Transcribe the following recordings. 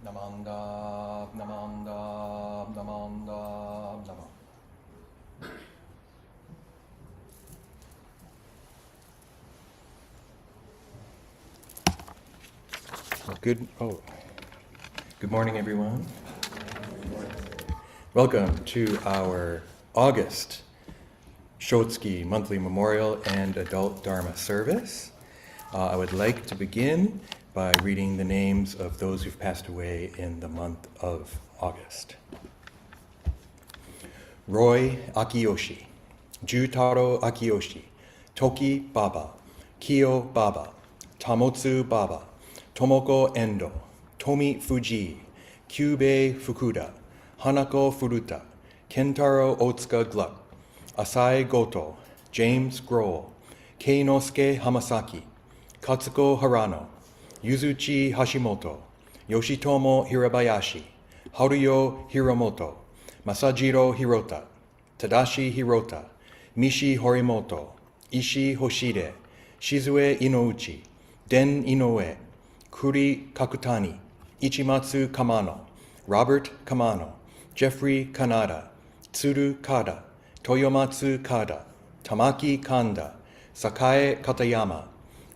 Namanda, Namanda, Namanda, Namanda. Good morning, everyone. Welcome to our August Shotsuki monthly memorial and adult Dharma service. I would like to begin by reading the names of those who've passed away in the month of August. Roy Akiyoshi, Jutaro Akiyoshi, Toki Baba, Kyo Baba, Tamotsu Baba, Tomoko Endo, Tomi Fuji, Kyubei Fukuda, Hanako Furuta, Kentaro Otsuka Gluck, Asai Goto, James Grohl, Keinosuke Hamasaki, Katsuko Harano, Yuzuchi Hashimoto, Yoshitomo Hirabayashi, Haruyo Hiramoto, Masajiro Hirota, Tadashi Hirota, Mishi Horimoto, Ishii Hoshide, Shizue Inouchi, Den Inoue, Kuri Kakutani, Ichimatsu Kamano, Robert Kamano, Jeffrey Kanada, Tsuru Kada, Toyomatsu Kada, Tamaki Kanda, Sakae Katayama,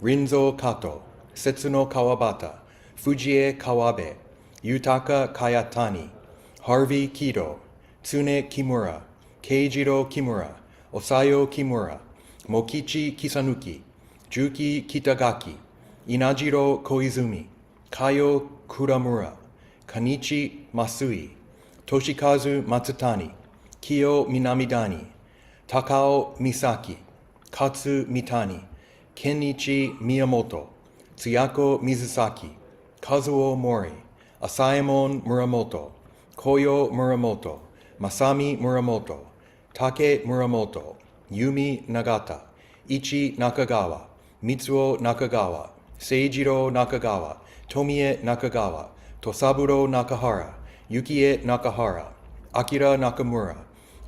Rinzo Kato, Setsuno Kawabata, Fujie Kawabe, Yutaka Kayatani, Harvey Kido, Tsune Kimura, Keijiro Kimura, Osayo Kimura, Mokichi Kisanuki, Juki Kitagaki, Inajiro Koizumi, Kayo Kuramura, Kanichi Masui, Toshikazu Matsutani, Kyo Minamidani, Takao Misaki, Katsu Mitani, Kenichi Miyamoto, Tsuyako Mizusaki, Kazuo Mori, Asaemon Muramoto, Koyo Muramoto, Masami Muramoto, Take Muramoto, Yumi Nagata, Ichi Nakagawa, Mitsuo Nakagawa, Seijiro Nakagawa, Tomie Nakagawa, Tosaburo Nakahara, Yukie Nakahara, Akira Nakamura,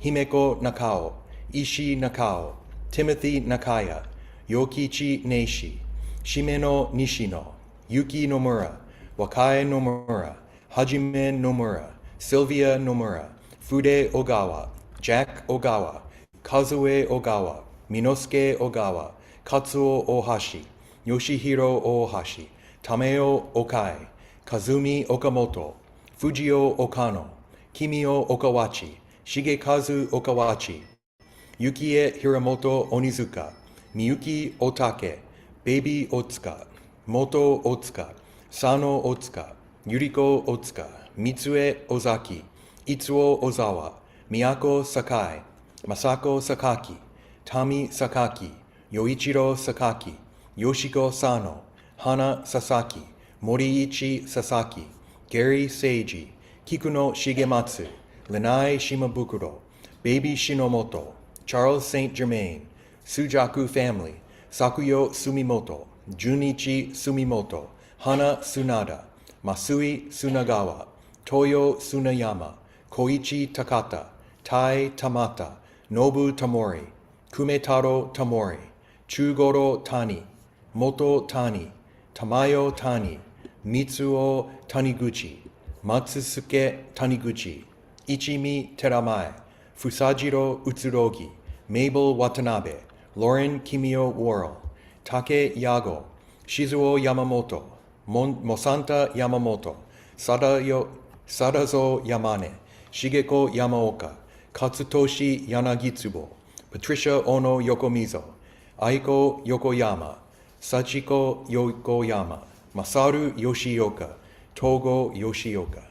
Himeko Nakao, Ishii Nakao, Timothy Nakaya, Yokichi Neishi, Shimeno Nishino, Yuki Nomura, Wakai Nomura, Hajime Nomura, Sylvia Nomura, Fude Ogawa, Jack Ogawa, Kazue Ogawa, Minosuke Ogawa, Katsuo Ohashi, Yoshihiro Ohashi, Tameo Okai, Kazumi Okamoto, Fujio Okano, Kimio Okawachi, Shigekazu Okawachi, Yukie Hiramoto Onizuka, Miyuki Otake, Baby Otsuka, Moto Otsuka, Sano Otsuka, Yuriko Otsuka, Mitsue Ozaki, Itsuo Ozawa, Miyako Sakai, Masako Sakaki, Tami Sakaki, Yoichiro Sakaki, Yoshiko Sano, Hana Sasaki, Moriichi Sasaki, Gary Seiji, Kikuno Shigematsu, Lanai Shimabukuro, Baby Shinomoto, Charles St. Germain, Sujaku family, Sakuyo Sumimoto, Junichi Sumimoto, Hana Tsunada, Masui Tsunagawa, Toyo Tsunayama, Koichi Takata, Tai Tamata, Nobu Tamori, Kumetaro Tamori, Chugoro Tani, Moto Tani, Tamayo Tani, Mitsuo Taniguchi, Matsusuke Taniguchi, Ichimi Teramae, Fusajiro Utsurogi, Mabel Watanabe, Lauren Kimio Worrell, Take Yago, Shizuo Yamamoto, Mosanta Yamamoto, Sadazo Yamane, Shigeko Yamaoka, Katsutoshi Yanagitsubo, Patricia Ono Yokomizo, Aiko Yokoyama, Sachiko Yokoyama, Masaru Yoshioka, Togo Yoshioka.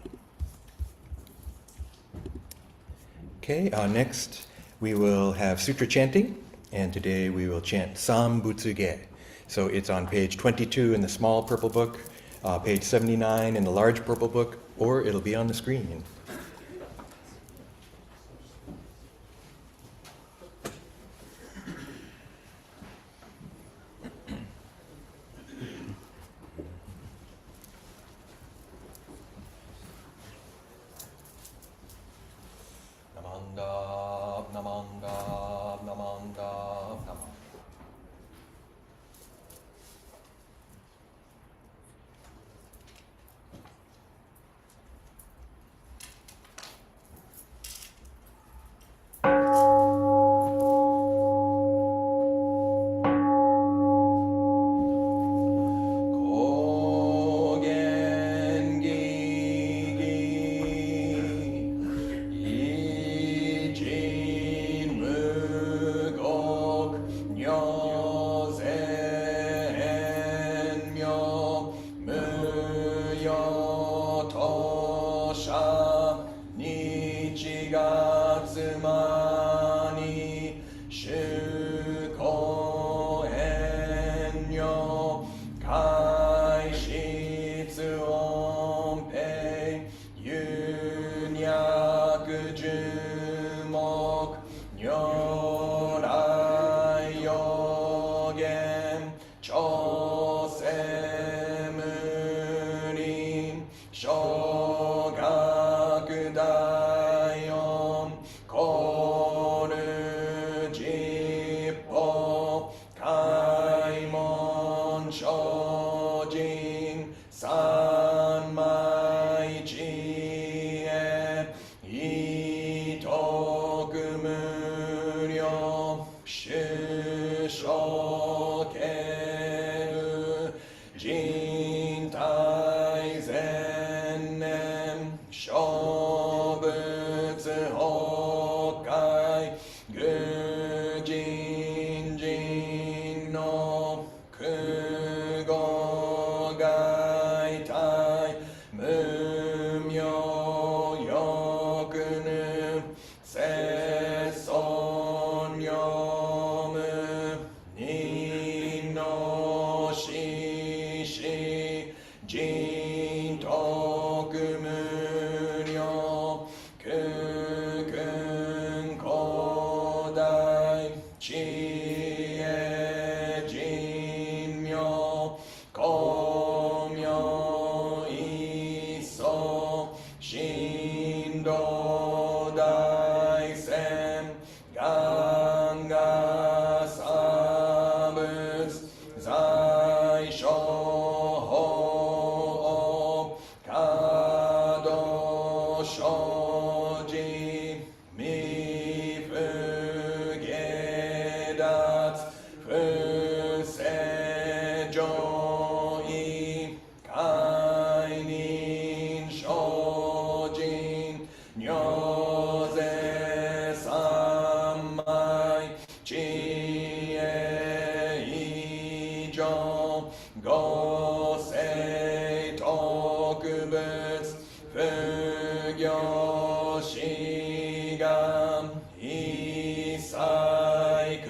Okay, next we will have Sutra chanting, and today we will chant Sanbutsuge. So it's on page 22 in the small purple book, page 79 in the large purple book, or it'll be on the screen. Namanda, Namanda, Namanda, Namanda. 女前名無用当社日月間に主公遠慮開室音平有脈樹木如来予言調整無輪小学大音コール実法開門精進三昧知恵意徳無量主所敬る人体前年小仏崩壊愚人人の空語外体無明欲ぬ節尊読む人の死死人徳無量空君古代知恵人名光明一層神道大仙願が差仏在所法華道生じ未不下脱不正上位解任精進如是三昧知恵以上五世特別不行志願一切空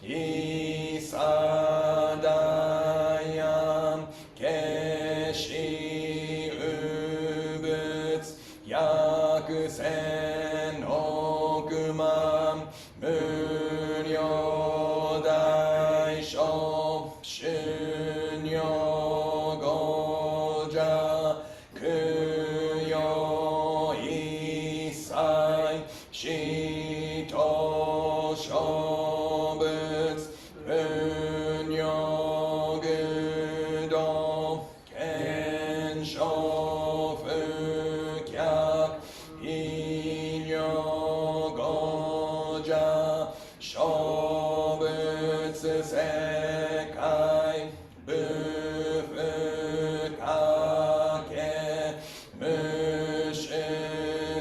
一切大安決し有仏百千億万無量大小衆如五者供養一切使徒小仏無量具道賢聖不客異如五者小仏世界不不可け無種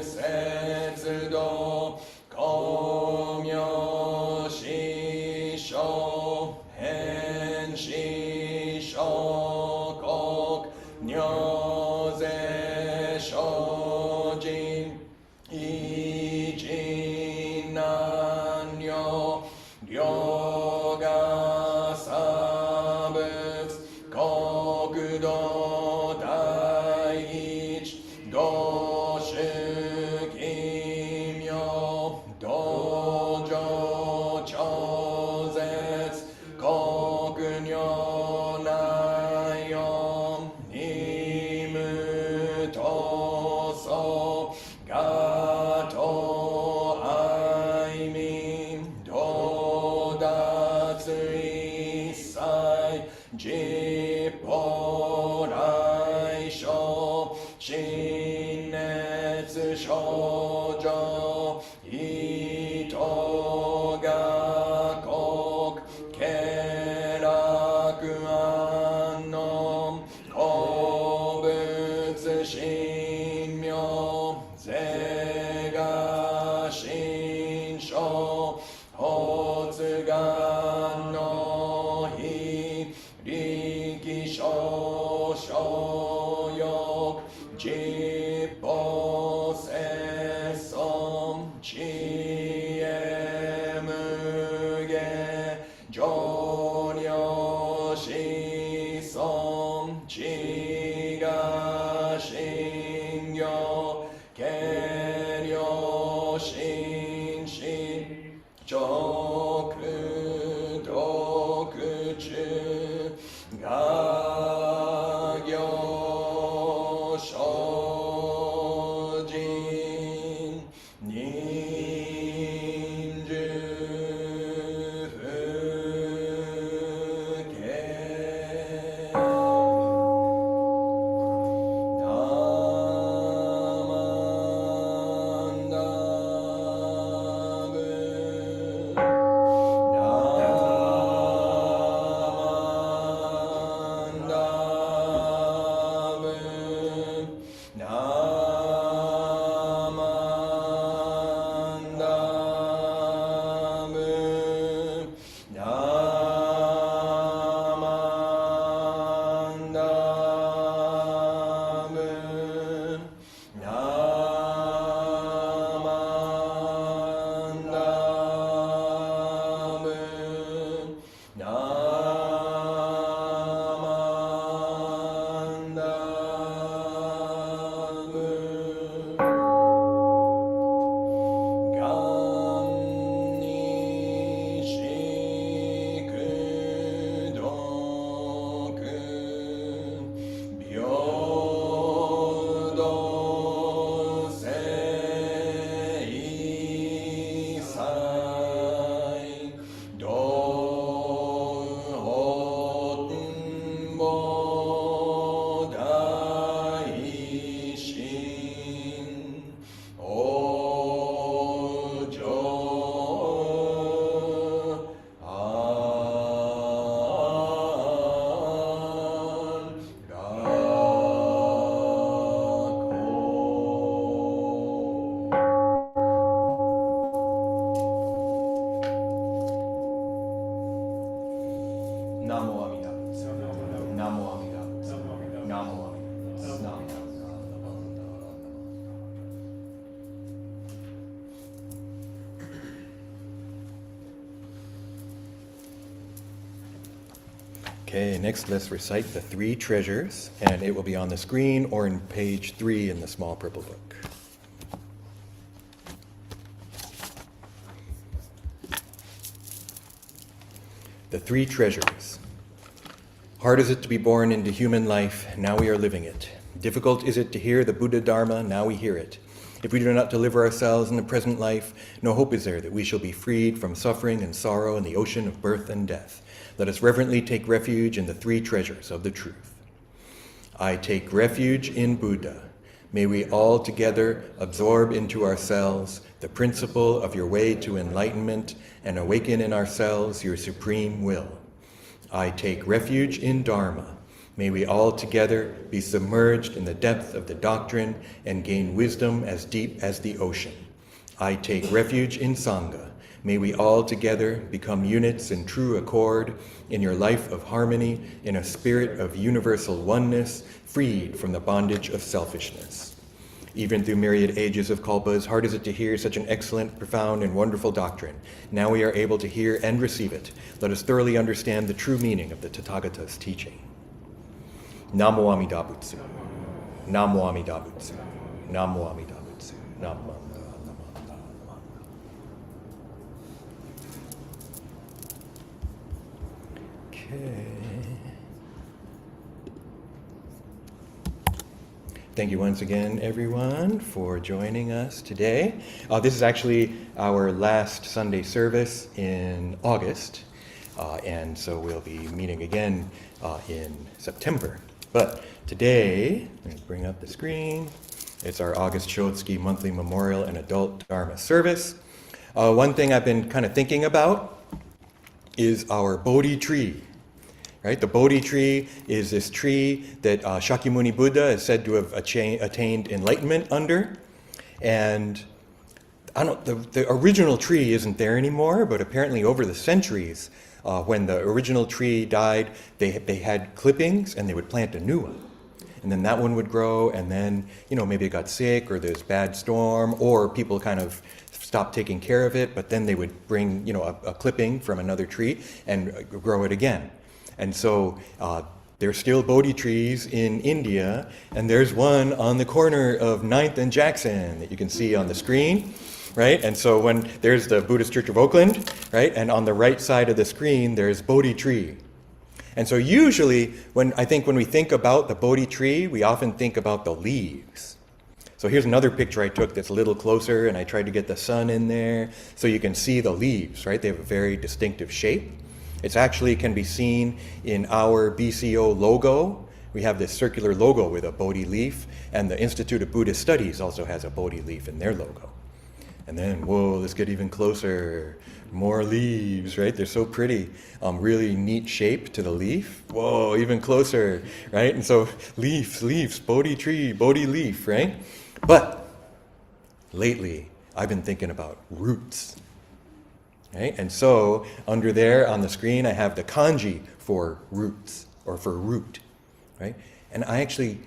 節道光明師匠変師小国如是精進一人難量量が差仏国土第一道主奇妙道場超絶国如内音二無闘争ガト愛民道達一切実法来生心熱症状意図が国経楽安穏好仏神妙是が心象法 Namo Amida Butsu. Namo Amida Butsu. Namo Amida Butsu. Namo. Okay, next let's recite the three treasures, and it will be on the screen or in page 3 in the small purple book. The three treasures. Hard is it to be born into human life, now we are living it. Difficult is it to hear the Buddha Dharma, now we hear it. If we do not deliver ourselves in the present life, no hope is there that we shall be freed from suffering and sorrow in the ocean of birth and death. Let us reverently take refuge in the three treasures of the truth. I take refuge in Buddha. May we all together absorb into ourselves the principle of your way to enlightenment and awaken in ourselves your supreme will. I take refuge in Dharma. May we all together be submerged in the depth of the doctrine and gain wisdom as deep as the ocean. I take refuge in Sangha. May we all together become units in true accord, in your life of harmony, in a spirit of universal oneness, freed from the bondage of selfishness. Even through myriad ages of kalpas, hard is it to hear such an excellent, profound, and wonderful doctrine. Now we are able to hear and receive it. Let us thoroughly understand the true meaning of the Tathagata's teaching. Namo Amida Butsu. Namo Amida Butsu. Namo Amida Butsu. Namo. Okay. Thank you once again, everyone, for joining us today. This is actually our last Sunday service in August, and so we'll be meeting again in September. But today, I'm going to bring up the screen. It's our August Shotsuki monthly memorial and adult Dharma service. One thing I've been kind of thinking about is our Bodhi Tree. Right? The Bodhi tree is this tree that Shakyamuni Buddha is said to have attained enlightenment under. And the original tree isn't there anymore, but apparently over the centuries, when the original tree died, they had clippings and they would plant a new one. And then that one would grow, and then, maybe it got sick or there's bad storm, or people kind of stopped taking care of it, but then they would bring, a clipping from another tree and grow it again. And so there's still Bodhi trees in India, and there's one on the corner of 9th and Jackson that you can see on the screen, right? And so when there's the Buddhist Church of Oakland, right? And on the right side of the screen, there's Bodhi tree. And so usually when we think about the Bodhi tree, we often think about the leaves. So here's another picture I took that's a little closer, and I tried to get the sun in there so you can see the leaves, right? They have a very distinctive shape. It actually can be seen in our BCO logo. We have this circular logo with a Bodhi leaf, and the Institute of Buddhist Studies also has a Bodhi leaf in their logo. And then, whoa, let's get even closer. More leaves, right? They're so pretty. Really neat shape to the leaf. Whoa, even closer, right? And so leaves, Bodhi tree, Bodhi leaf, right? But lately, I've been thinking about roots. Right? And so under there on the screen, I have the kanji for roots, or for root, right? And I actually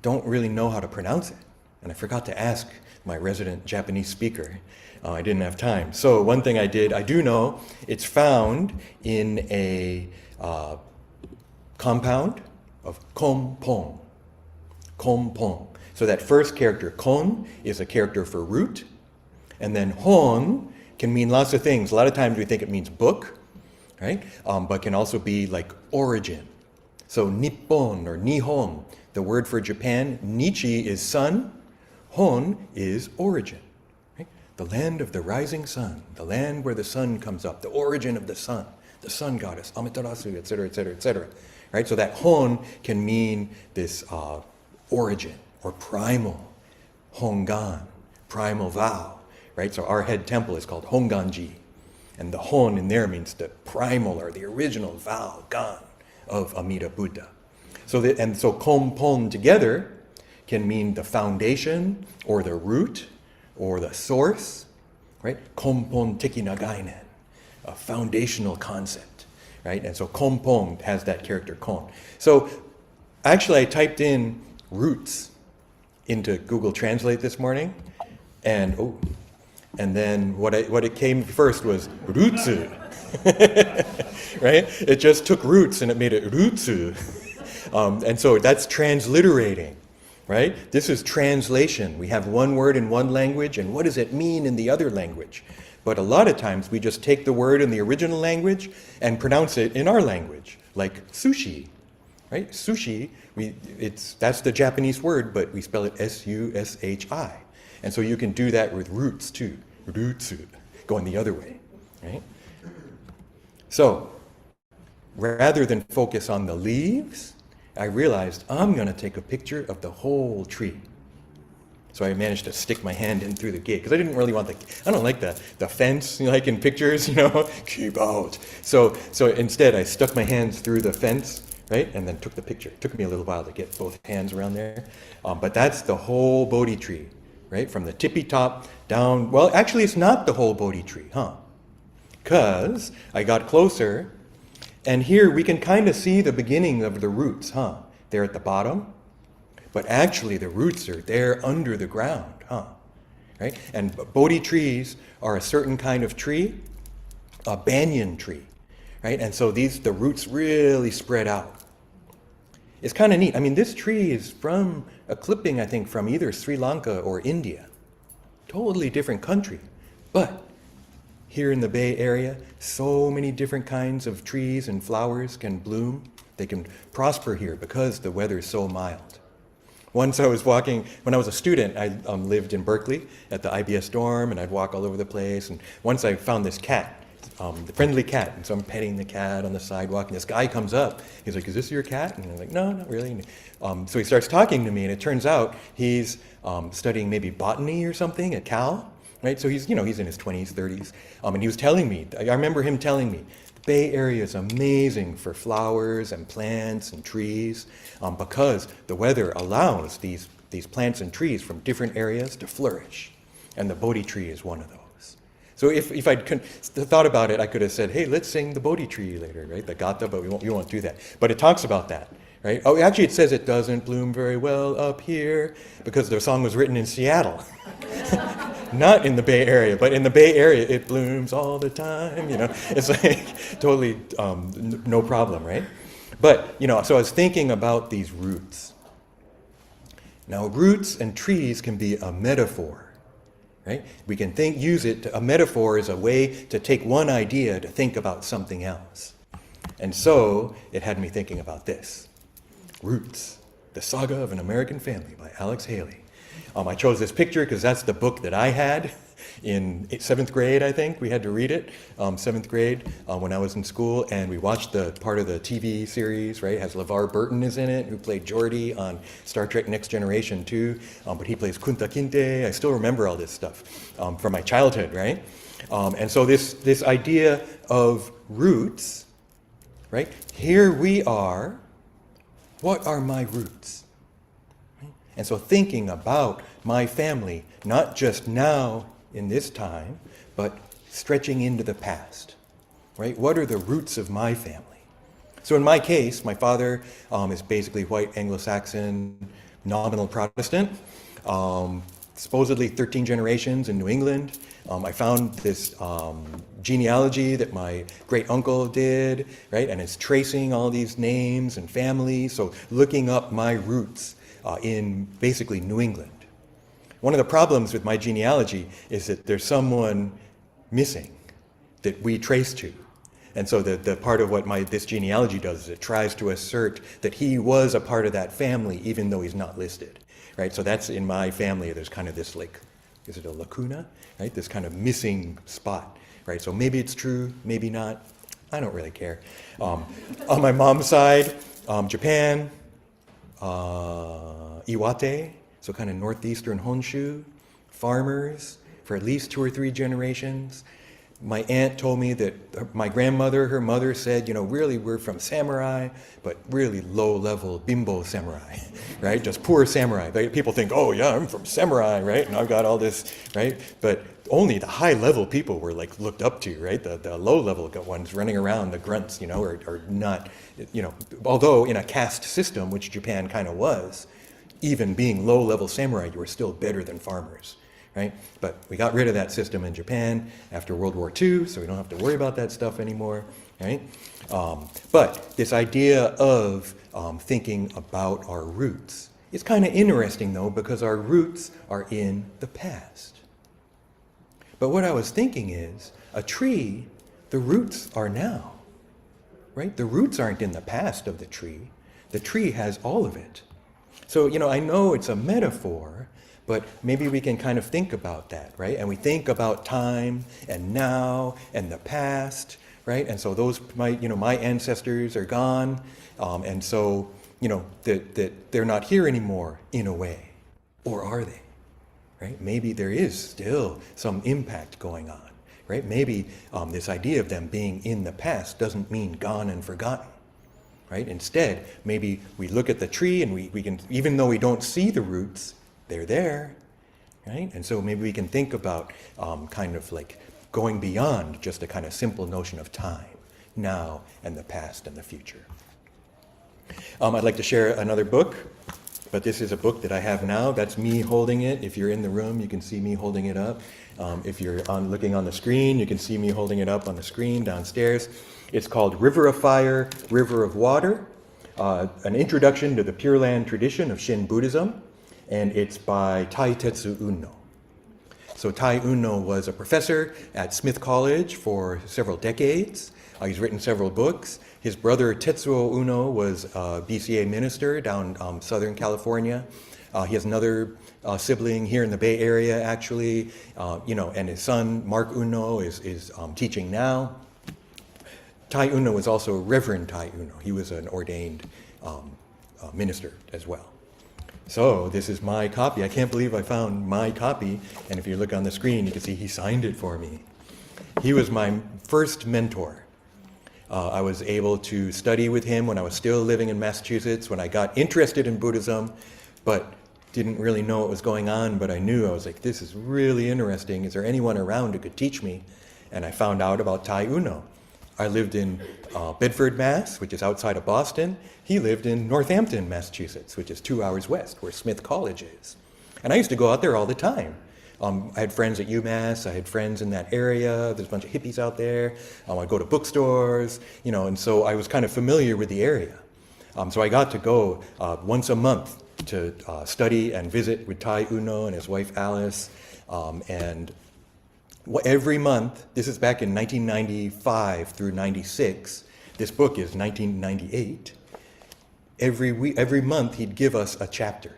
don't really know how to pronounce it. And I forgot to ask my resident Japanese speaker. I didn't have time. So one thing I do know, it's found in a compound of konpon. Konpon. So that first character, kon, is a character for root. And then hon can mean lots of things. A lot of times we think it means book, right? But can also be like origin. So nippon or nihon, the word for Japan, nichi is sun, hon is origin. Right? The land of the rising sun, the land where the sun comes up, the origin of the sun goddess, Amaterasu, etc., etc., etc. Right? So that hon can mean this origin or primal, hongan, primal vow. Right? So our head temple is called Honganji. And the hon in there means the primal or the original vow, gan, of Amida Buddha. So konpon together can mean the foundation or the root or the source, right? Konpon teki nagainen, a foundational concept, right? And so konpon has that character kon. So actually I typed in roots into Google Translate this morning, and then what it came first was rutsu, right? It just took roots and it made it rutsu. And so that's transliterating, right? This is translation. We have one word in one language, and what does it mean in the other language? But a lot of times we just take the word in the original language and pronounce it in our language, like sushi, right? Sushi, that's the Japanese word, but we spell it S-U-S-H-I. And so you can do that with roots too, rutsu, going the other way, right? So rather than focus on the leaves, I realized I'm going to take a picture of the whole tree. So I managed to stick my hand in through the gate, because I didn't really want I don't like the fence, like in pictures, keep out. So instead I stuck my hands through the fence, right, and then took the picture. It took me a little while to get both hands around there. But that's the whole Bodhi tree, right, from the tippy top down. Well, actually it's not the whole Bodhi tree, because I got closer, and here we can kind of see the beginning of the roots, They're at the bottom. But actually the roots are there under the ground, right? And Bodhi trees are a certain kind of tree, a banyan tree, right? And so the roots really spread out. It's kind of neat. I mean, this tree is from a clipping, I think, from either Sri Lanka or India. Totally different country. But here in the Bay Area, so many different kinds of trees and flowers can bloom. They can prosper here because the weather is so mild. Once I was walking, when I was a student, I lived in Berkeley at the IBS dorm, and I'd walk all over the place. And once I found this cat, the friendly cat, and so I'm petting the cat on the sidewalk, and this guy comes up. He's like, "Is this your cat?" And I'm like, "No, not really." So he starts talking to me, and it turns out he's studying maybe botany or something at Cal, right? So he's in his 20s, 30s, and he was telling me. I remember him telling me, Bay Area is amazing for flowers and plants and trees because the weather allows these plants and trees from different areas to flourish. And the Bodhi tree is one of those. So if I'd thought about it, I could have said, "Hey, let's sing the Bodhi tree later," right? The Gatha, but we won't do that. But it talks about that, right? Oh, actually it says it doesn't bloom very well up here because the song was written in Seattle. Not in the Bay Area, but in the Bay Area, it blooms all the time, It's like totally no problem, right? But, so I was thinking about these roots. Now, roots and trees can be a metaphor, right? We can use it, a metaphor is a way to take one idea to think about something else. And so it had me thinking about this. Roots, The Saga of an American Family by Alex Haley. I chose this picture because that's the book that I had in 7th grade, I think. We had to read it, 7th grade, when I was in school, and we watched the part of the TV series, right? It has LeVar Burton is in it, who played Geordi on Star Trek Next Generation too, but he plays Kunta Kinte. I still remember all this stuff from my childhood, right? And so this idea of roots, right? Here we are. What are my roots? And so thinking about my family, not just now in this time, but stretching into the past, right? What are the roots of my family? So in my case, my father is basically white Anglo-Saxon, nominal Protestant, supposedly 13 generations in New England. I found this genealogy that my great uncle did, right? And it's tracing all these names and families, so looking up my roots in basically New England. One of the problems with my genealogy is that there's someone missing that we trace to. And so the part of what this genealogy does is it tries to assert that he was a part of that family even though he's not listed, right? So that's in my family, there's kind of this is it a lacuna, right? This kind of missing spot, right? So maybe it's true, maybe not. I don't really care. On my mom's side, Japan, Iwate, so kind of northeastern Honshu, farmers for at least 2 or 3 generations. my aunt told me that my grandmother, her mother said, really we're from samurai, but really low-level bimbo samurai, right? Just poor samurai. People think, oh yeah, I'm from samurai, right? And I've got all this, right? But only the high-level people were like looked up to, right? The low-level ones running around, the grunts, are not, although in a caste system, which Japan kind of was, even being low-level samurai, you were still better than farmers. Right? But we got rid of that system in Japan after World War II, so we don't have to worry about that stuff anymore. Right? But this idea of thinking about our roots is kind of interesting, though, because our roots are in the past. But what I was thinking is, a tree, the roots are now. Right? The roots aren't in the past of the tree. The tree has all of it. So, I know it's a metaphor, but maybe we can kind of think about that, right? And we think about time and now and the past, right? And so those, my ancestors are gone, and so, that they're not here anymore in a way. Or are they, right? Maybe there is still some impact going on, right? Maybe this idea of them being in the past doesn't mean gone and forgotten, right? Instead, maybe we look at the tree and we can, even though we don't see the roots, they're there, right? And so maybe we can think about kind of like going beyond just a kind of simple notion of time, now, and the past and the future. I'd like to share another book, but this is a book that I have now. That's me holding it. If you're in the room, you can see me holding it up. If you're looking on the screen, you can see me holding it up on the screen downstairs. It's called River of Fire, River of Water, an introduction to the Pure Land tradition of Shin Buddhism. And it's by Taitetsu Unno. So Tai Unno was a professor at Smith College for several decades. He's written several books. His brother Tetsuo Unno was a BCA minister down Southern California. He has another sibling here in the Bay Area, actually, and his son Mark Unno is teaching now. Tai Unno was also Reverend Tai Unno. He was an ordained minister as well. So this is my copy. I can't believe I found my copy. And if you look on the screen, you can see he signed it for me. He was my first mentor. I was able to study with him when I was still living in Massachusetts, when I got interested in Buddhism, but didn't really know what was going on. But I knew, I was like, this is really interesting. Is there anyone around who could teach me? And I found out about Tai Unno. I lived in Bedford, Mass., which is outside of Boston. He lived in Northampton, Massachusetts, which is 2 hours west, where Smith College is. And I used to go out there all the time. I had friends at UMass. I had friends in that area. There's a bunch of hippies out there. I'd go to bookstores, and so I was kind of familiar with the area. So I got to go once a month to study and visit with Tai Unno and his wife Alice, and every month, this is back in 1995 through 96, this book is 1998, every month he'd give us a chapter,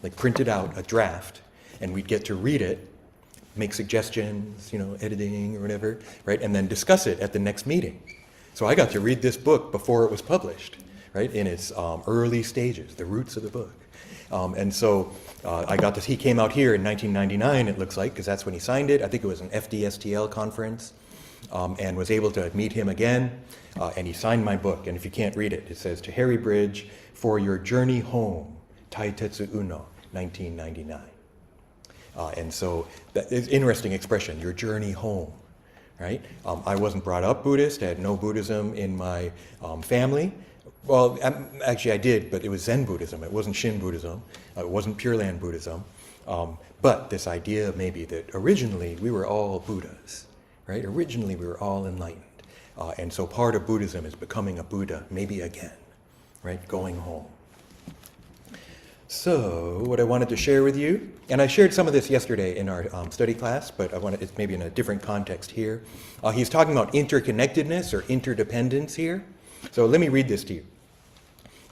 like printed out, a draft, and we'd get to read it, make suggestions, editing or whatever, right, and then discuss it at the next meeting. So I got to read this book before it was published, right, in its early stages, the roots of the book. And so he came out here in 1999, it looks like, because that's when he signed it. I think it was an FDSTL conference, and was able to meet him again. And he signed my book. And if you can't read it, it says, "To Harry Bridge, for your journey home, Taitetsu Unno, 1999. And so that is an interesting expression, your journey home, right? I wasn't brought up Buddhist. I had no Buddhism in my family. Well, actually I did, but it was Zen Buddhism. It wasn't Shin Buddhism. It wasn't Pure Land Buddhism. But this idea maybe that originally we were all Buddhas, right? Originally we were all enlightened. And so part of Buddhism is becoming a Buddha, maybe again, right? Going home. So what I wanted to share with you, and I shared some of this yesterday in our study class, but it's maybe in a different context here. He's talking about interconnectedness or interdependence here. So let me read this to you.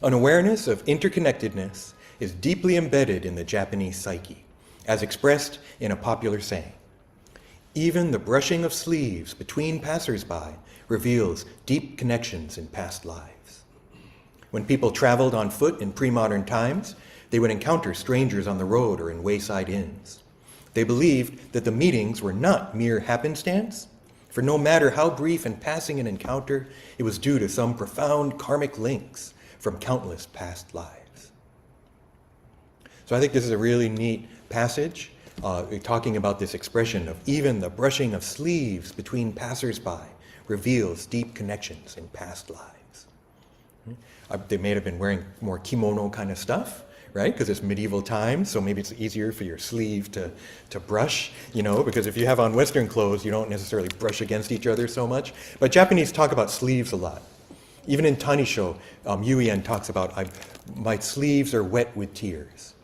An awareness of interconnectedness is deeply embedded in the Japanese psyche, as expressed in a popular saying. Even the brushing of sleeves between passers-by reveals deep connections in past lives. When people traveled on foot in pre-modern times, they would encounter strangers on the road or in wayside inns. They believed that the meetings were not mere happenstance, For no matter how brief and passing an encounter, it was due to some profound karmic links from countless past lives. So I think this is a really neat passage, talking about this expression of even the brushing of sleeves between passersby reveals deep connections in past lives. They may have been wearing more kimono kind of stuff, right? Because it's medieval times, so maybe it's easier for your sleeve to brush, because if you have on Western clothes, you don't necessarily brush against each other so much. But Japanese talk about sleeves a lot. Even in Tanisho, Yuien talks about, my sleeves are wet with tears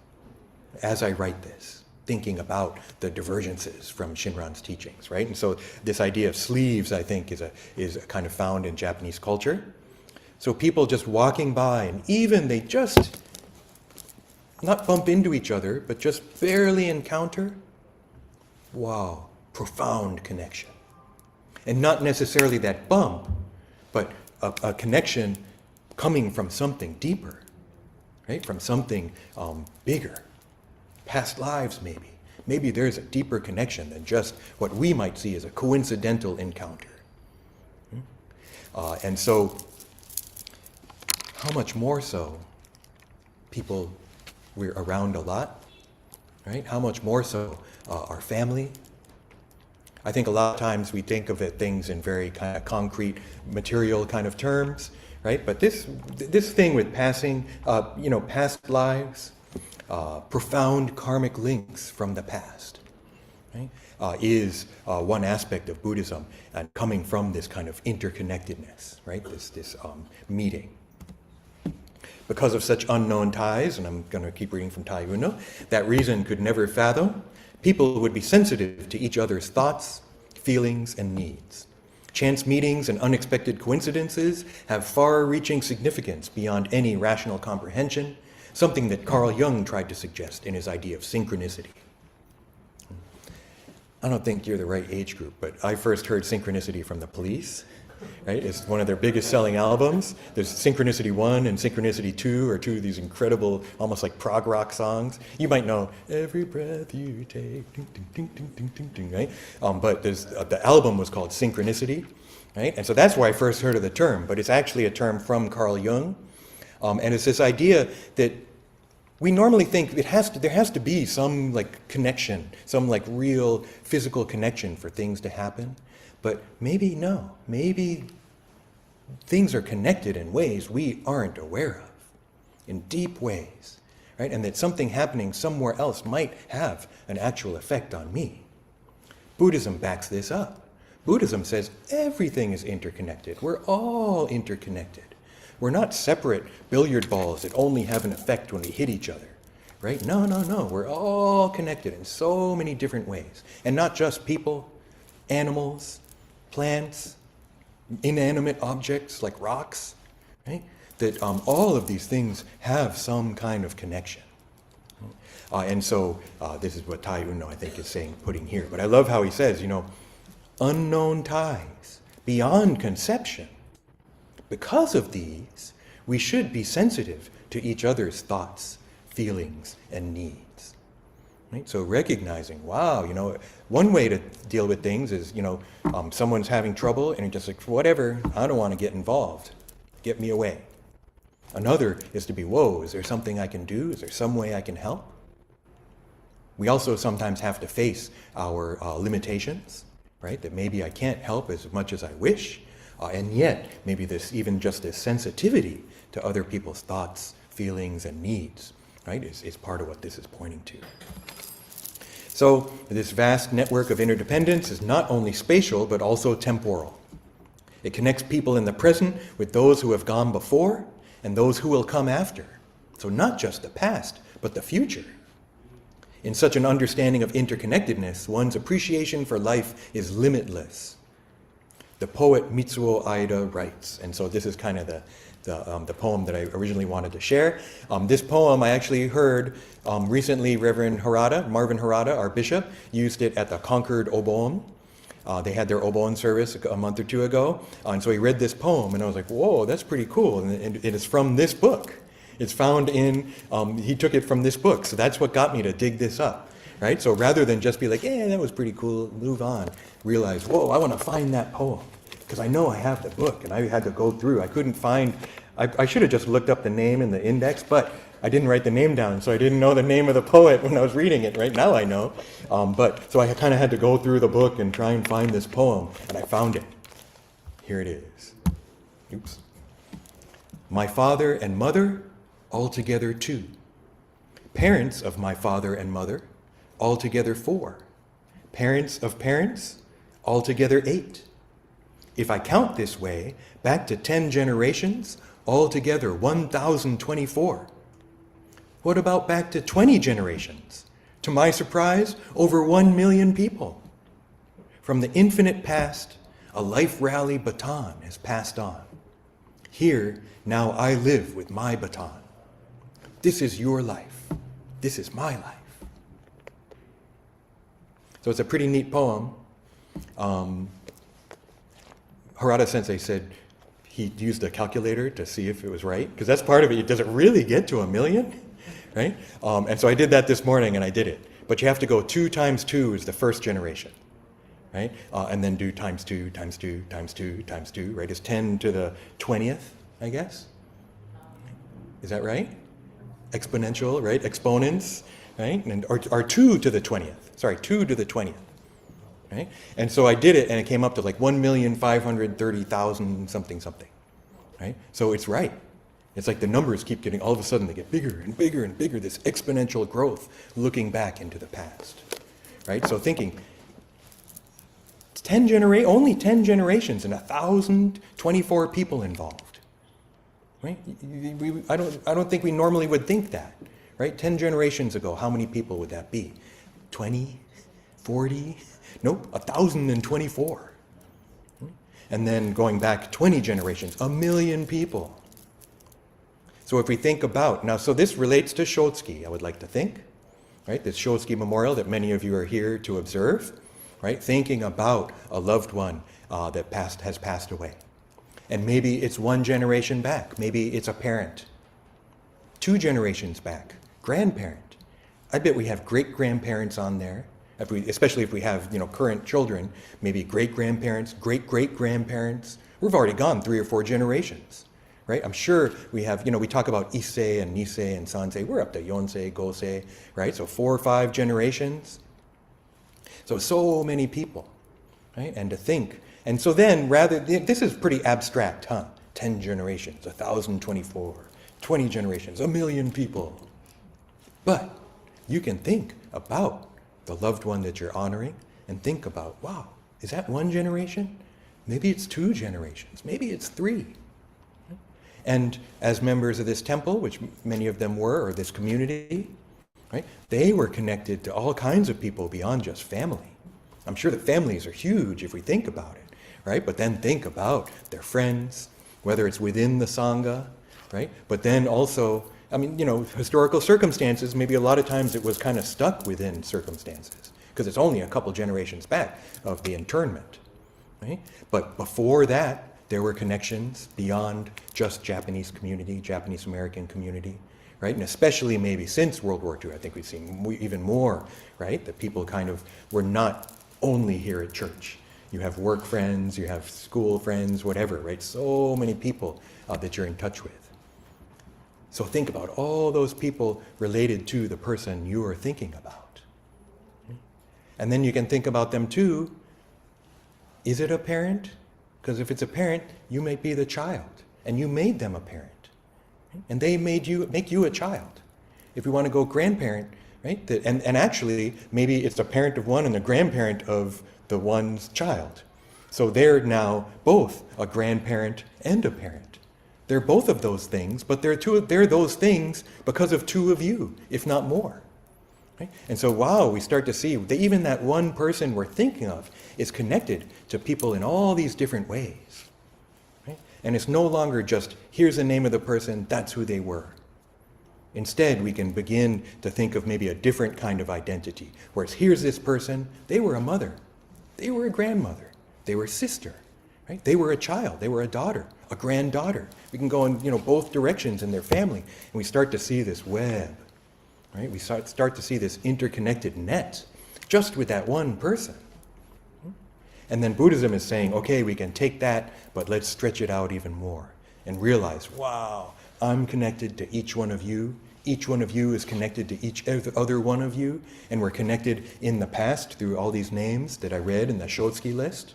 as I write this, thinking about the divergences from Shinran's teachings, right? And so this idea of sleeves, I think, is kind of found in Japanese culture. So people just walking by, and even they just not bump into each other, but just barely encounter, wow, profound connection. And not necessarily that bump, but a connection coming from something deeper, right? From something bigger. Past lives, maybe. Maybe there's a deeper connection than just what we might see as a coincidental encounter. And so, how much more so people we're around a lot, right? How much more so our family. I think a lot of times we think of things in very kind of concrete, material kind of terms, right? But this thing with passing, past lives, profound karmic links from the past, right? Is one aspect of Buddhism, and coming from this kind of interconnectedness, right? This meeting. Because of such unknown ties, and I'm going to keep reading from Taitetsu Unno, that reason could never fathom, people would be sensitive to each other's thoughts, feelings, and needs. Chance meetings and unexpected coincidences have far-reaching significance beyond any rational comprehension, something that Carl Jung tried to suggest in his idea of synchronicity. I don't think you're the right age group, but I first heard Synchronicity from the Police. Right? It's one of their biggest selling albums. There's Synchronicity 1 and Synchronicity 2 are two of these incredible, almost like prog rock songs. You might know, every breath you take, ding, ding, ding, ding, ding, ding, ding, right? But there's, the album was called Synchronicity, right? And so that's where I first heard of the term, but it's actually a term from Carl Jung. And it's this idea that we normally think there has to be some like connection, some like real physical connection for things to happen. But maybe no, maybe things are connected in ways we aren't aware of, in deep ways, right? And that something happening somewhere else might have an actual effect on me. Buddhism backs this up. Buddhism says everything is interconnected. We're all interconnected. We're not separate billiard balls that only have an effect when we hit each other, right? No. We're all connected in so many different ways. And not just people, animals, plants, inanimate objects like rocks, right? That all of these things have some kind of connection. And so this is what Taitetsu Unno, I think, is saying, putting here. But I love how he says, unknown ties beyond conception. Because of these, we should be sensitive to each other's thoughts, feelings, and needs. Right? So recognizing, wow, one way to deal with things is, someone's having trouble and you're just like, whatever, I don't want to get involved. Get me away. Another is to be, whoa, is there something I can do? Is there some way I can help? We also sometimes have to face our limitations, right? That maybe I can't help as much as I wish, and yet maybe even just this sensitivity to other people's thoughts, feelings, and needs, right, is part of what this is pointing to. So this vast network of interdependence is not only spatial, but also temporal. It connects people in the present with those who have gone before and those who will come after. So not just the past, but the future. In such an understanding of interconnectedness, one's appreciation for life is limitless. The poet Mitsuo Aida writes, and so this is kind of the poem that I originally wanted to share. This poem I actually heard recently. Reverend Marvin Harada, our bishop, used it at the Concord Obon. They had their Obon service a month or two ago, and so he read this poem, and I was like, whoa, that's pretty cool, and it is from this book. It's found in, he took it from this book, so that's what got me to dig this up. right? So rather than just be like, yeah, that was pretty cool, move on, realize, whoa, I want to find that poem. Because I know I have the book, and I had to go through. I couldn't find, I should have just looked up the name in the index, but I didn't write the name down, so I didn't know the name of the poet when I was reading it. Right now I know. So I kind of had to go through the book and try and find this poem, and I found it. Here it is. Oops. My father and mother, altogether 2. Parents of my father and mother, altogether 4. Parents of parents, altogether 8. If I count this way, back to 10 generations, altogether 1,024. What about back to 20 generations? To my surprise, over 1 million people. From the infinite past, a life rally baton is passed on. Here, now I live with my baton. This is your life. This is my life. So it's a pretty neat poem. Harada Sensei said he used a calculator to see if it was right, because that's part of it. Does it really get to 1 million? Right? And so I did that this morning, and I did it. But you have to go 2 times 2 is the first generation, right? And then do times 2, times 2, times 2, times 2, right? Is 10 to the 20th, I guess? Is that right? Exponential, right? Exponents, right? Or 2 to the 20th. Sorry, 2 to the 20th. Right? And so I did it, and it came up to like 1,530,000 something. Right? So it's right. It's like the numbers keep getting, all of a sudden they get bigger and bigger and bigger, this exponential growth looking back into the past. Right? So thinking, only 10 generations and 1,024 people involved. Right? I don't think we normally would think that. Right? 10 generations ago, how many people would that be? 20? 40? Nope, 1,024. And then going back 20 generations, 1 million people. So if we think about, now so this relates to Shotsuki, I would like to think, right? This Shotsuki memorial that many of you are here to observe, right? Thinking about a loved one that has passed away. And maybe it's 1 generation back, maybe it's a parent. 2 generations back, grandparent. I bet we have great-grandparents on there. Especially if we have, current children, maybe great-grandparents, great-great-grandparents. We've already gone 3 or 4 generations, right? I'm sure we have, we talk about Issei and Nisei and Sansei. We're up to Yonsei, Gosei, right? So 4 or 5 generations. So many people, right? And to think. And so then, this is pretty abstract, huh? 10 generations, 1,024, 20 generations, 1 million people. But you can think about the loved one that you're honoring, and think about, wow, is that 1 generation? Maybe it's 2 generations. Maybe it's 3. And as members of this temple, which many of them were, or this community, right, they were connected to all kinds of people beyond just family. I'm sure that families are huge if we think about it, right? But then think about their friends, whether it's within the Sangha, right? But then also, historical circumstances, maybe a lot of times it was kind of stuck within circumstances, because it's only a couple generations back of the internment, right? But before that, there were connections beyond just Japanese community, Japanese American community, right? And especially maybe since World War II, I think we've seen even more, right? That people kind of were not only here at church. You have work friends, you have school friends, whatever, right? So many people that you're in touch with. So think about all those people related to the person you are thinking about. And then you can think about them too. Is it a parent? Because if it's a parent, you may be the child, and you made them a parent. And they make you a child. If we want to go grandparent, right? And actually, maybe it's a parent of one and the grandparent of the one's child. So they're now both a grandparent and a parent. They're both of those things, but they're those things because of 2 of you, if not more. Right? And so, wow, we start to see that even that one person we're thinking of is connected to people in all these different ways. Right? And it's no longer just, here's the name of the person, that's who they were. Instead, we can begin to think of maybe a different kind of identity, whereas here's this person, they were a mother, they were a grandmother, they were a sister, right? They were a child, they were a daughter, a granddaughter. We can go in both directions in their family, and we start to see this web right? We start to see this interconnected net just with that one person. And then Buddhism is saying, okay, we can take that, but let's stretch it out even more and realize, wow, I'm connected to each one of you. Each one of you is connected to each other one of you, and we're connected in the past through all these names that I read in the Shotsuki list,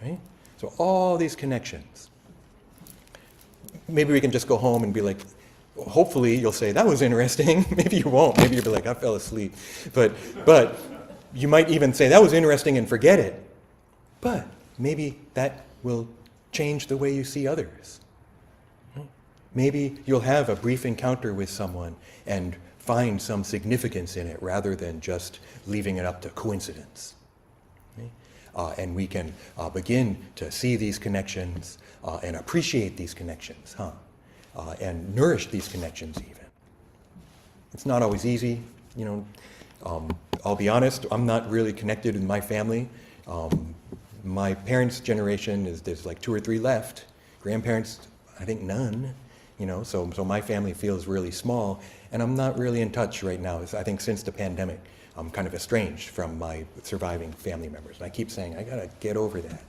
right? So all these connections. Maybe we can just go home and be like, hopefully you'll say, that was interesting. Maybe you won't. Maybe you'll be like, I fell asleep. But you might even say, that was interesting, and forget it. But maybe that will change the way you see others. Maybe you'll have a brief encounter with someone and find some significance in it rather than just leaving it up to coincidence. And we can begin to see these connections and appreciate these connections, and nourish these connections even. It's not always easy, I'll be honest, I'm not really connected with my family. My parents' generation there's like 2 or 3 left. Grandparents, I think none. So my family feels really small, and I'm not really in touch right now. I think since the pandemic, I'm kind of estranged from my surviving family members. And I keep saying, I gotta get over that.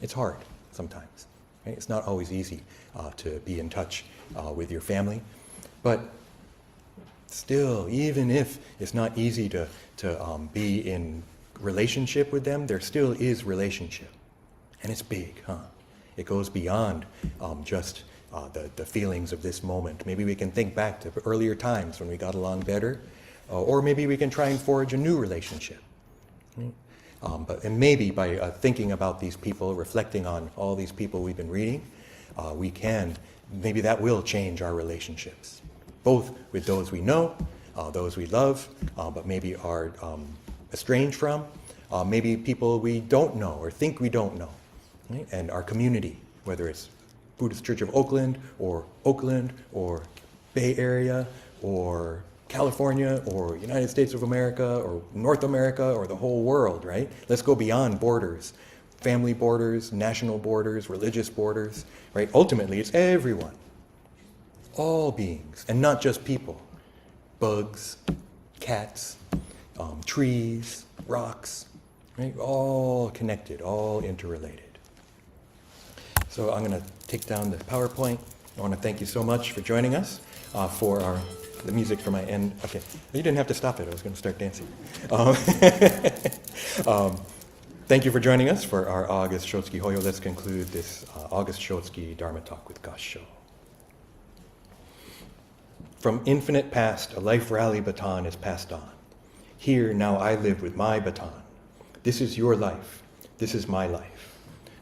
It's hard sometimes, right? It's not always easy to be in touch with your family. But still, even if it's not easy to be in relationship with them, there still is relationship. And it's big, It goes beyond just the feelings of this moment. Maybe we can think back to earlier times when we got along better, or maybe we can try and forge a new relationship. And maybe by thinking about these people, reflecting on all these people we've been reading, maybe that will change our relationships, both with those we know, those we love, but maybe are estranged from, maybe people we don't know or think we don't know, right? And our community, whether it's Buddhist Church of Oakland or Bay Area or California or United States of America or North America or the whole world, right? Let's go beyond borders, family borders, national borders, religious borders, right? Ultimately, it's everyone, all beings, and not just people. Bugs, cats, trees, rocks, right? All connected, all interrelated. So I'm going to take down the PowerPoint. I want to thank you so much for joining us for the music for my end. Okay, you didn't have to stop it. I was going to start dancing. Thank you for joining us for our August Shotsuki Hoyo. Let's conclude this August Shotsuki Dharma talk with Kansho. From infinite past, a life rally baton is passed on. Here, now I live with my baton. This is your life. This is my life.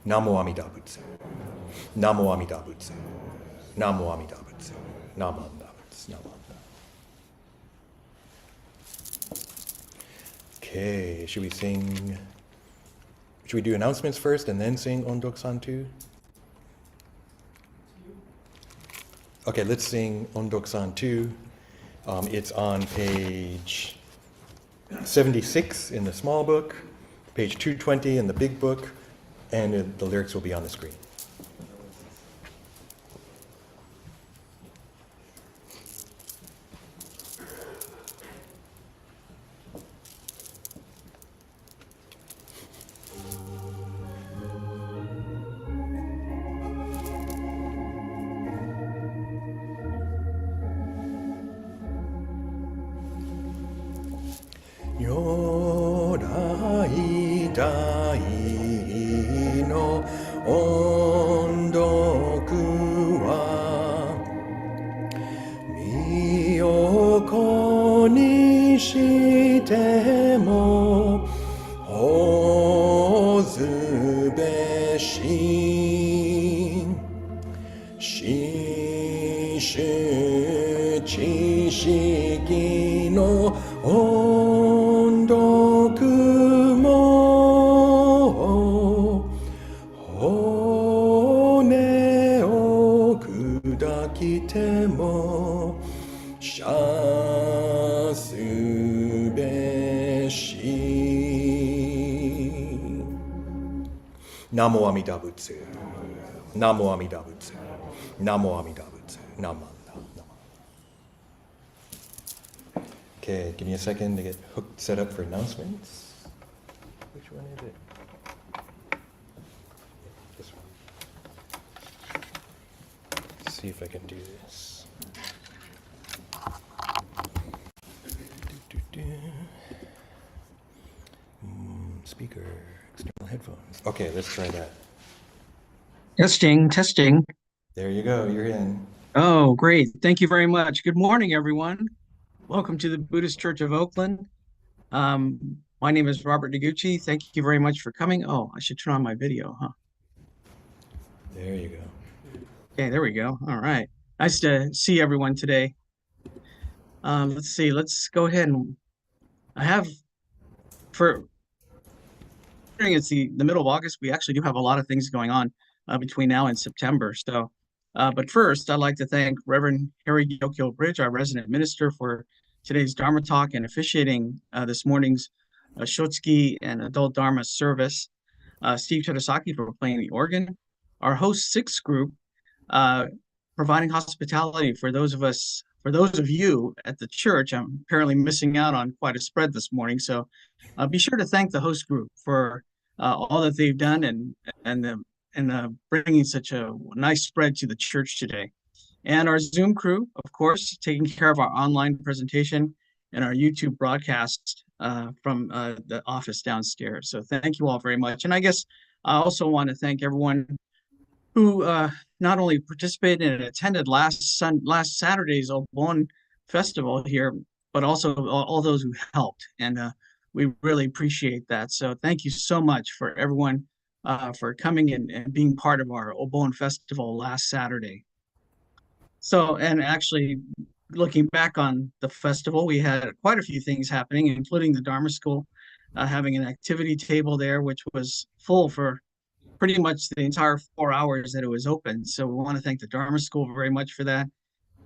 Namo Amida Butsu. Namo Amida Butsu. Namo Amida Butsu. Namo Amida Butsu. Namo Amida. Okay, should we do announcements first and then sing Ondokusan II? Okay, let's sing Ondokusan II. It's on page 76 in the small book, page 220 in the big book, and the lyrics will be on the screen. Yodai dai no ondoku wa miyoko ni shite mo hozu beshi shishu chishiki no ondoku mo hone o kudakite mo shasu beshi. Namo Amida Butsu. Namo Amida Butsu. Namo Amida Butsu. Namo Amida. Okay, give me a second to get hooked set up for announcements. Which one is it? This one. Let's see if I can do this. Speaker, external headphones. Okay, let's try that. Testing, testing. There you go, you're in. Oh, great. Thank you very much. Good morning, everyone. Welcome to the Buddhist Church of Oakland. My name is Robert Noguchi. Thank you very much for coming. Oh, I should turn on my video, huh? There you go. Okay, there we go. All right. Nice to see everyone today. Let's see. Let's go ahead and I have for it's the middle of August. We actually do have a lot of things going on between now and September. So, but first, I'd like to thank Reverend Harry Yokio Bridge, our resident minister, for today's Dharma talk and officiating this morning's Shotsuki and Adult Dharma service. Steve Todosaki for playing the organ. Our host six group providing hospitality for those of you at the church. I'm apparently missing out on quite a spread this morning, so be sure to thank the host group for all that they've done and bringing such a nice spread to the church today. And our Zoom crew, of course, taking care of our online presentation and our YouTube broadcast from the office downstairs. So thank you all very much. And I guess I also want to thank everyone who not only participated and attended last Saturday's Obon Festival here, but also all those who helped. And we really appreciate that. So thank you so much for everyone for coming and being part of our Obon Festival last Saturday. So, and actually looking back on the festival, we had quite a few things happening, including the Dharma School having an activity table there, which was full for pretty much the entire 4 hours that it was open. So we want to thank the Dharma School very much for that.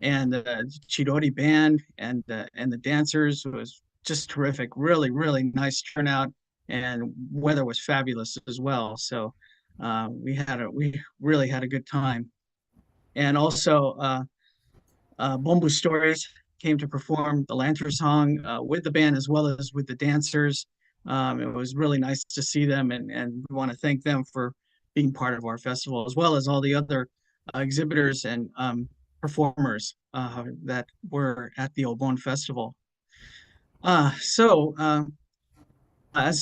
And the Chidori band and the dancers was just terrific. Really, really nice turnout, and weather was fabulous as well. So we really had a good time. And also Bombu Stories came to perform the lantern song with the band as well as with the dancers. It was really nice to see them, and we want to thank them for being part of our festival, as well as all the other exhibitors and performers that were at the Obon Festival. As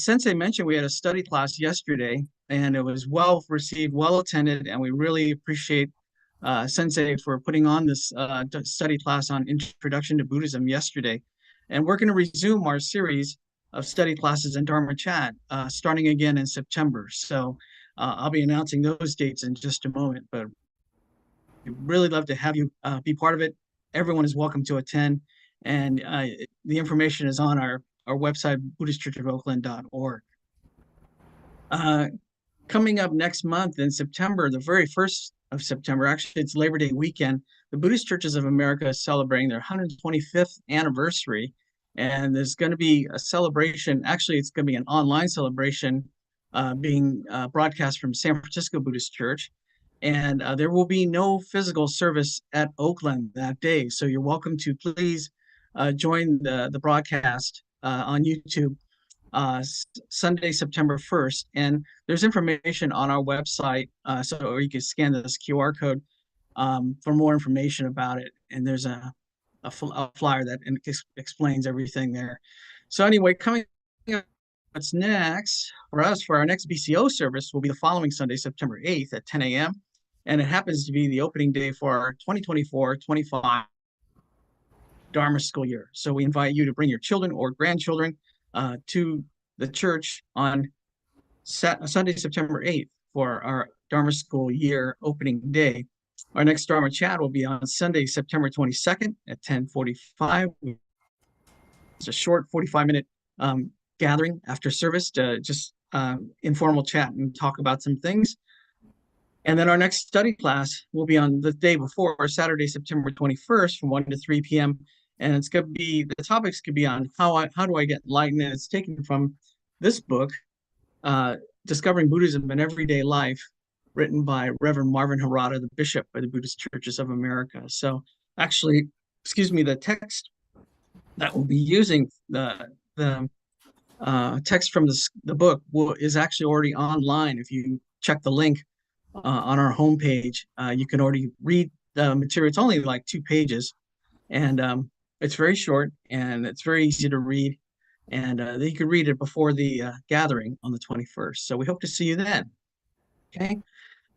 Sensei mentioned, we had a study class yesterday, and it was well received, well attended, and we really appreciate Sensei for putting on this study class on Introduction to Buddhism yesterday. And we're going to resume our series of study classes in Dharma Chat starting again in September. So I'll be announcing those dates in just a moment, but we'd really love to have you be part of it. Everyone is welcome to attend, and the information is on our website, BuddhistChurchofOakland.org. Coming up next month in September, the very 1st of September, actually it's Labor Day weekend, the Buddhist Churches of America is celebrating their 125th anniversary, and there's going to be a celebration. Actually, it's going to be an online celebration being broadcast from San Francisco Buddhist Church, and there will be no physical service at Oakland that day. So you're welcome to please join the broadcast on YouTube Sunday, September 1st. And there's information on our website, or you can scan this QR code for more information about it. And there's a flyer that explains everything there. So anyway, coming up, what's next for us for our next BCO service will be the following Sunday, September 8th at 10 a.m. And it happens to be the opening day for our 2024-25 Dharma school year. So we invite you to bring your children or grandchildren to the church on Sunday, September 8th for our Dharma school year opening day. Our next Dharma chat will be on Sunday, September 22nd at 10:45. It's a short 45-minute gathering after service to just informal chat and talk about some things. And then our next study class will be on the day before, Saturday, September 21st from 1 to 3 p.m. And it's going to be, the topics could be on how do I get enlightened? And it's taken from this book, Discovering Buddhism in Everyday Life, written by Reverend Marvin Harada, the Bishop by the Buddhist Churches of America. So actually, the text that will be using the text from the book is actually already online. If you check the link on our homepage, you can already read the material. It's only like 2 pages, and it's very short and it's very easy to read. And you can read it before the gathering on the 21st. So we hope to see you then. Okay.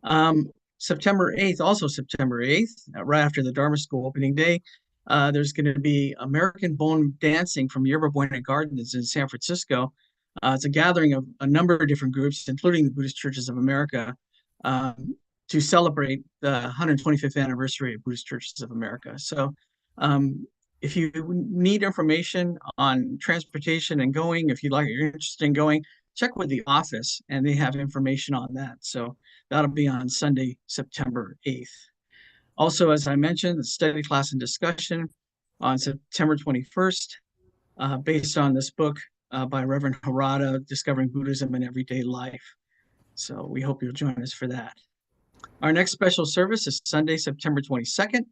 Um, September 8th, also September 8th, right after the Dharma School opening day, there's going to be American Bone Dancing from Yerba Buena Gardens in San Francisco. It's a gathering of a number of different groups, including the Buddhist Churches of America, to celebrate the 125th anniversary of Buddhist Churches of America. So if you need information on transportation and going, if you're interested in going, check with the office and they have information on that. So that'll be on Sunday, September 8th. Also, as I mentioned, the study class and discussion on September 21st, based on this book by Reverend Harada, Discovering Buddhism in Everyday Life. So we hope you'll join us for that. Our next special service is Sunday, September 22nd,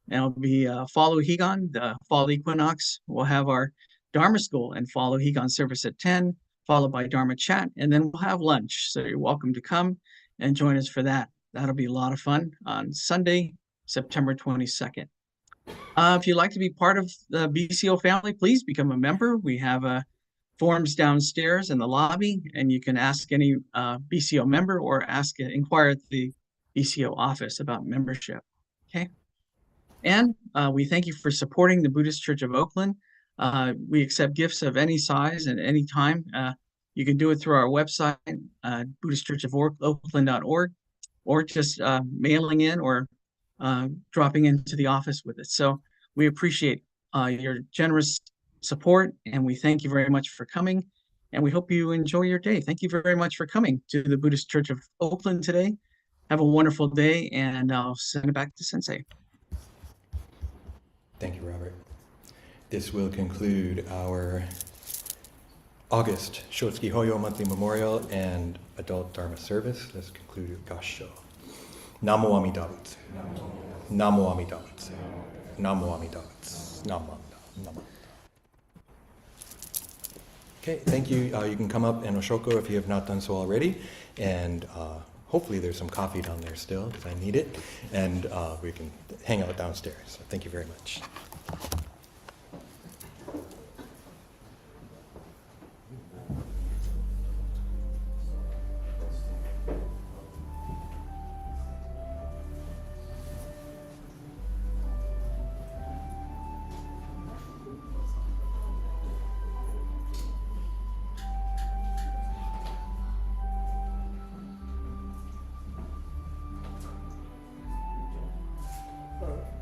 and it'll be Follow Higan, the fall equinox. We'll have our Dharma School and Follow Higan service at 10, followed by Dharma Chat, and then we'll have lunch. So you're welcome to come and join us for that. That'll be a lot of fun on Sunday, September 22nd. If you'd like to be part of the BCO family, please become a member. We have forms downstairs in the lobby, and you can ask any BCO member or inquire at the BCO office about membership. Okay. And we thank you for supporting the Buddhist Church of Oakland. We accept gifts of any size and any time. You can do it through our website, buddhistchurchofoakland.org, or just mailing in or dropping into the office with it. So we appreciate your generous support, and we thank you very much for coming, and we hope you enjoy your day. Thank you very much for coming to the Buddhist Church of Oakland today. Have a wonderful day, and I'll send it back to Sensei. Thank you, Robert. This will conclude our August Shotsuki Hoyo monthly memorial and adult Dharma service. Let's conclude with Kansho. Namo Amida Butsu. Namo Amida Butsu. Namo Amida Butsu. Namo Amida. Okay, thank you. You can come up and Oshoko if you have not done so already. And hopefully there's some coffee down there still, because I need it. And we can hang out downstairs. So thank you very much. All right.